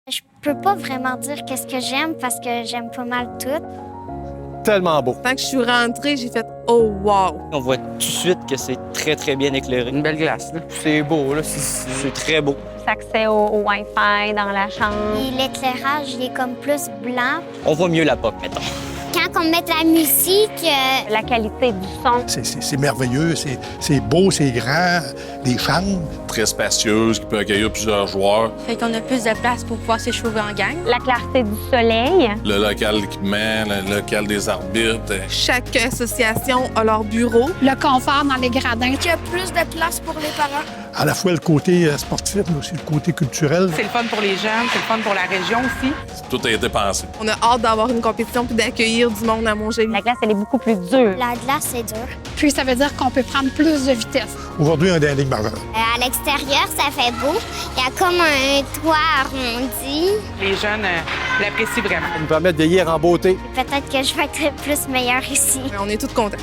Je peux pas vraiment dire qu'est-ce que j'aime parce que j'aime pas mal tout. Tellement beau. Quand je suis rentrée, j'ai fait « Oh, wow! » On voit tout de suite que c'est très, très bien éclairé. Une belle glace, là. C'est beau, là. C'est très beau. Accès au Wi-Fi dans la chambre. Et l'éclairage, il est comme plus blanc. On voit mieux la POC, mettons. Quand on met de la musique, La qualité du son. C'est merveilleux, c'est beau, c'est grand, des chambres. Très spacieuse, qui peut accueillir plusieurs joueurs. Fait qu'on a plus de place pour pouvoir s'échauffer en gang. La clarté du soleil. Le local d'équipement, le local des arbitres. Chaque association a leur bureau. Le confort dans les gradins. il y a plus de place pour les parents. À la fois le côté sportif, mais aussi le côté culturel. C'est le fun pour les jeunes, c'est le fun pour la région aussi. Tout a été pensé. On a hâte d'avoir une compétition puis d'accueillir du monde à Montjoly. La glace, elle est beaucoup plus dure. La glace, c'est dur. Puis ça veut dire qu'on peut prendre plus de vitesse. Aujourd'hui, on est dans la Ligue majeure. À l'extérieur, ça fait beau. Il y a comme un toit arrondi. Les jeunes l'apprécient vraiment. Ça nous permet de vieillir en beauté. Peut-être que je vais être plus meilleure ici. On est tous contents.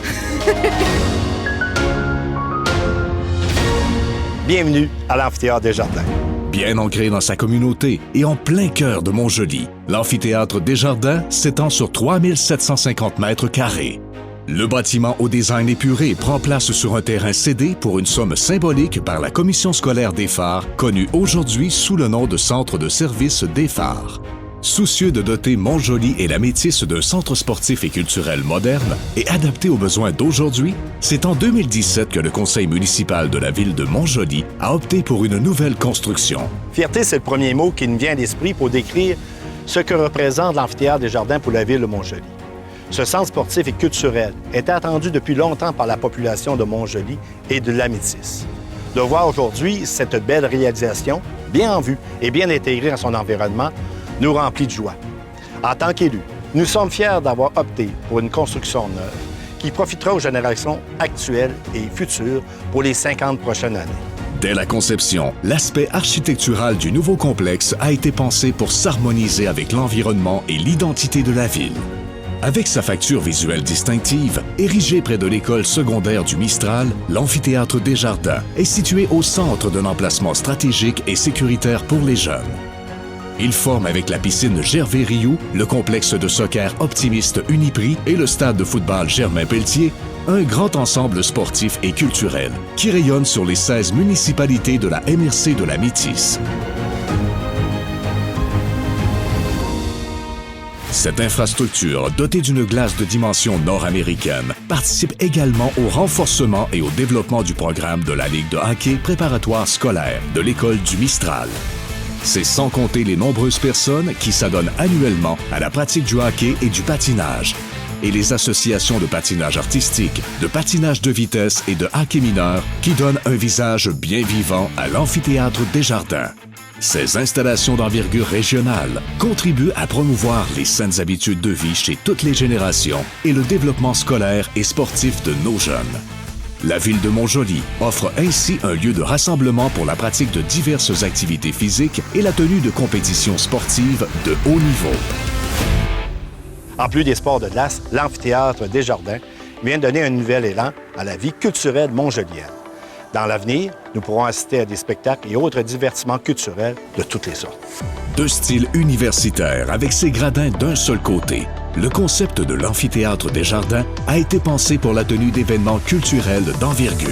Bienvenue à l'Amphithéâtre Desjardins. Bien ancré dans sa communauté et en plein cœur de Montjoly, l'Amphithéâtre Desjardins s'étend sur 3750 mètres carrés. Le bâtiment au design épuré prend place sur un terrain cédé pour une somme symbolique par la Commission scolaire des Phares, connue aujourd'hui sous le nom de Centre de service des Phares. Soucieux de doter Montjoly et la Métisse d'un centre sportif et culturel moderne et adapté aux besoins d'aujourd'hui, c'est en 2017 que le conseil municipal de la ville de Montjoly a opté pour une nouvelle construction. Fierté, c'est le premier mot qui nous vient à l'esprit pour décrire ce que représente l'Amphithéâtre Desjardins pour la ville de Montjoly. Ce centre sportif et culturel était attendu depuis longtemps par la population de Montjoly et de la Métisse. De voir aujourd'hui cette belle réalisation, bien en vue et bien intégrée dans son environnement, nous remplit de joie. En tant qu'élus, nous sommes fiers d'avoir opté pour une construction neuve qui profitera aux générations actuelles et futures pour les 50 prochaines années. Dès la conception, l'aspect architectural du nouveau complexe a été pensé pour s'harmoniser avec l'environnement et l'identité de la ville. Avec sa facture visuelle distinctive, érigé près de l'école secondaire du Mistral, l'Amphithéâtre Desjardins est situé au centre d'un emplacement stratégique et sécuritaire pour les jeunes. Il forme avec la piscine Gervais-Rioux, le complexe de soccer Optimiste Uniprix et le stade de football Germain-Pelletier, un grand ensemble sportif et culturel qui rayonne sur les 16 municipalités de la MRC de la Métisse. Cette infrastructure, dotée d'une glace de dimension nord-américaine, participe également au renforcement et au développement du programme de la Ligue de hockey préparatoire scolaire de l'école du Mistral. C'est sans compter les nombreuses personnes qui s'adonnent annuellement à la pratique du hockey et du patinage, et les associations de patinage artistique, de patinage de vitesse et de hockey mineur qui donnent un visage bien vivant à l'Amphithéâtre Desjardins. Ces installations d'envergure régionale contribuent à promouvoir les saines habitudes de vie chez toutes les générations et le développement scolaire et sportif de nos jeunes. La ville de Montjoly offre ainsi un lieu de rassemblement pour la pratique de diverses activités physiques et la tenue de compétitions sportives de haut niveau. En plus des sports de glace, l'Amphithéâtre Desjardins vient donner un nouvel élan à la vie culturelle montjolienne. Dans l'avenir, nous pourrons assister à des spectacles et autres divertissements culturels de toutes les sortes. De style universitaire avec ses gradins d'un seul côté, le concept de l'Amphithéâtre Desjardins a été pensé pour la tenue d'événements culturels d'envergure.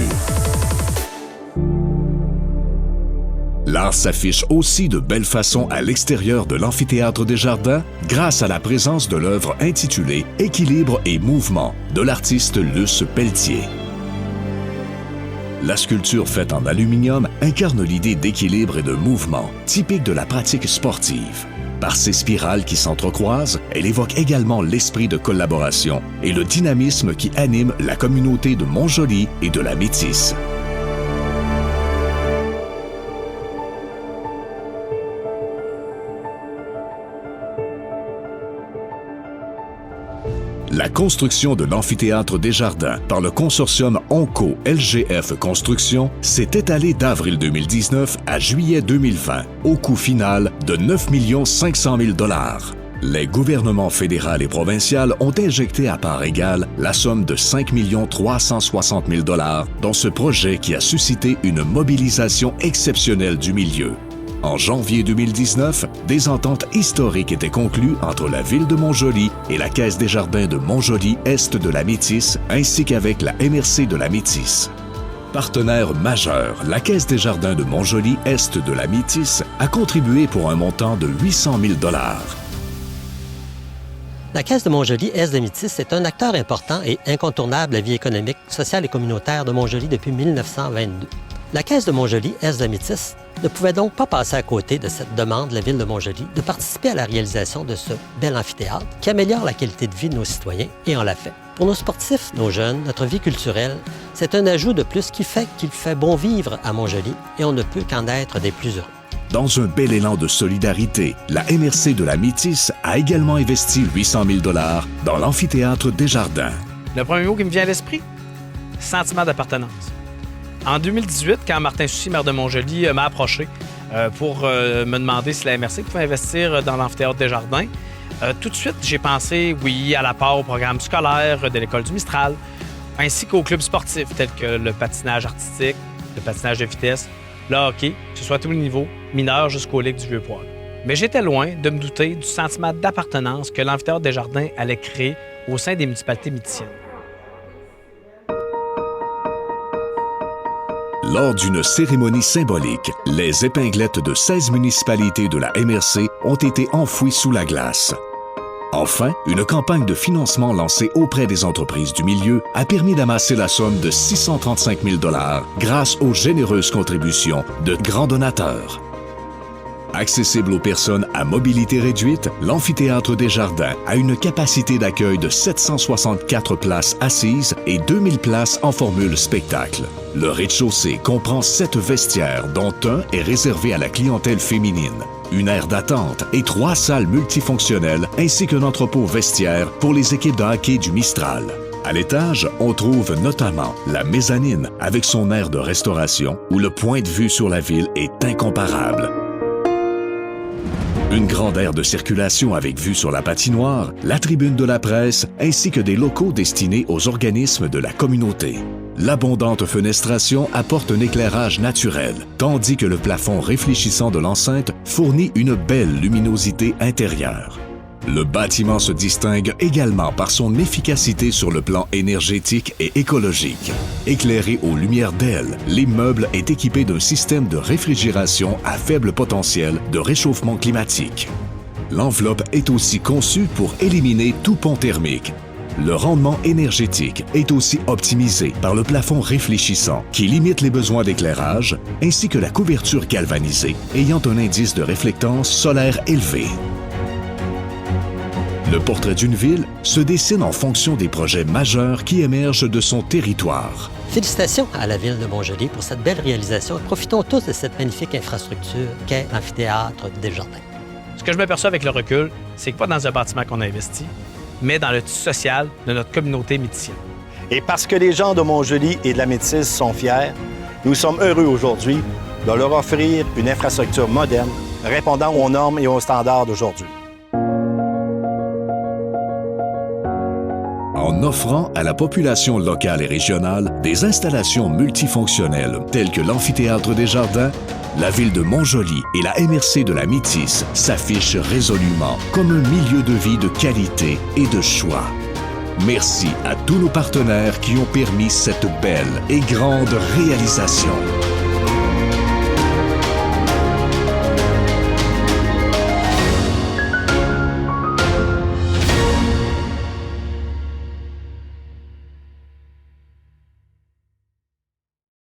L'art s'affiche aussi de belle façon à l'extérieur de l'Amphithéâtre Desjardins grâce à la présence de l'œuvre intitulée « Équilibre et mouvement » de l'artiste Luce Pelletier. La sculpture faite en aluminium incarne l'idée d'équilibre et de mouvement, typique de la pratique sportive. Par ses spirales qui s'entrecroisent, elle évoque également l'esprit de collaboration et le dynamisme qui anime la communauté de Montjoly et de la Métisse. La construction de l'Amphithéâtre Desjardins par le consortium Onco LGF Construction s'est étalée d'avril 2019 à juillet 2020, au coût final de 9 500 000 $. Les gouvernements fédéral et provincial ont injecté à part égale la somme de 5 360 000 $ dans ce projet qui a suscité une mobilisation exceptionnelle du milieu. En janvier 2019, des ententes historiques étaient conclues entre la Ville de Montjoly et la Caisse des Jardins de Montjoly Est de la Métis, ainsi qu'avec la MRC de la Métis. Partenaire majeur, la Caisse des Jardins de Montjoly Est de la Métis a contribué pour un montant de 800 000 $. La Caisse de Montjoly Est de Métis est un acteur important et incontournable de la vie économique, sociale et communautaire de Montjoly depuis 1922. La Caisse de Montjoly Est de Métis ne pouvait donc pas passer à côté de cette demande de la Ville de Montjoly de participer à la réalisation de ce bel amphithéâtre qui améliore la qualité de vie de nos citoyens, et on l'a fait. Pour nos sportifs, nos jeunes, notre vie culturelle, c'est un ajout de plus qui fait qu'il fait bon vivre à Montjoly et on ne peut qu'en être des plus heureux. Dans un bel élan de solidarité, la MRC de la Métis a également investi 800 000 $ dans l'amphithéâtre Desjardins. Le premier mot qui me vient à l'esprit, sentiment d'appartenance. En 2018, quand Martin Soucy, maire de Montjoly, m'a approché pour me demander si la MRC pouvait investir dans l'amphithéâtre Desjardins, tout de suite, j'ai pensé, oui, à l'apport au programme scolaire de l'École du Mistral, ainsi qu'aux clubs sportifs tels que le patinage artistique, le patinage de vitesse, le hockey, que ce soit à tous les niveaux, mineurs jusqu'aux ligues du Vieux-Poil. Mais j'étais loin de me douter du sentiment d'appartenance que l'amphithéâtre Desjardins allait créer au sein des municipalités métisiennes. Lors d'une cérémonie symbolique, les épinglettes de 16 municipalités de la MRC ont été enfouies sous la glace. Enfin, une campagne de financement lancée auprès des entreprises du milieu a permis d'amasser la somme de 635 000 $ grâce aux généreuses contributions de grands donateurs. Accessible aux personnes à mobilité réduite, l'amphithéâtre Desjardins a une capacité d'accueil de 764 places assises et 2000 places en formule spectacle. Le rez-de-chaussée comprend 7 vestiaires, dont un est réservé à la clientèle féminine, une aire d'attente et 3 salles multifonctionnelles ainsi qu'un entrepôt vestiaire pour les équipes de hockey du Mistral. À l'étage, on trouve notamment la mezzanine avec son aire de restauration où le point de vue sur la ville est incomparable. Une grande aire de circulation avec vue sur la patinoire, la tribune de la presse, ainsi que des locaux destinés aux organismes de la communauté. L'abondante fenestration apporte un éclairage naturel, tandis que le plafond réfléchissant de l'enceinte fournit une belle luminosité intérieure. Le bâtiment se distingue également par son efficacité sur le plan énergétique et écologique. Éclairé aux lumières d'aile, l'immeuble est équipé d'un système de réfrigération à faible potentiel de réchauffement climatique. L'enveloppe est aussi conçue pour éliminer tout pont thermique. Le rendement énergétique est aussi optimisé par le plafond réfléchissant qui limite les besoins d'éclairage, ainsi que la couverture galvanisée ayant un indice de réflectance solaire élevé. Le portrait d'une ville se dessine en fonction des projets majeurs qui émergent de son territoire. Félicitations à la Ville de Montjoly pour cette belle réalisation et profitons tous de cette magnifique infrastructure qu'est l'amphithéâtre Desjardins. Ce que je m'aperçois avec le recul, c'est que pas dans un bâtiment qu'on a investi, mais dans le tissu social de notre communauté métisienne. Et parce que les gens de Montjoly et de la Métisse sont fiers, nous sommes heureux aujourd'hui de leur offrir une infrastructure moderne répondant aux normes et aux standards d'aujourd'hui. En offrant à la population locale et régionale des installations multifonctionnelles telles que l'amphithéâtre Desjardins, la Ville de Montjoly et la MRC de la Métis s'affichent résolument comme un milieu de vie de qualité et de choix. Merci à tous nos partenaires qui ont permis cette belle et grande réalisation.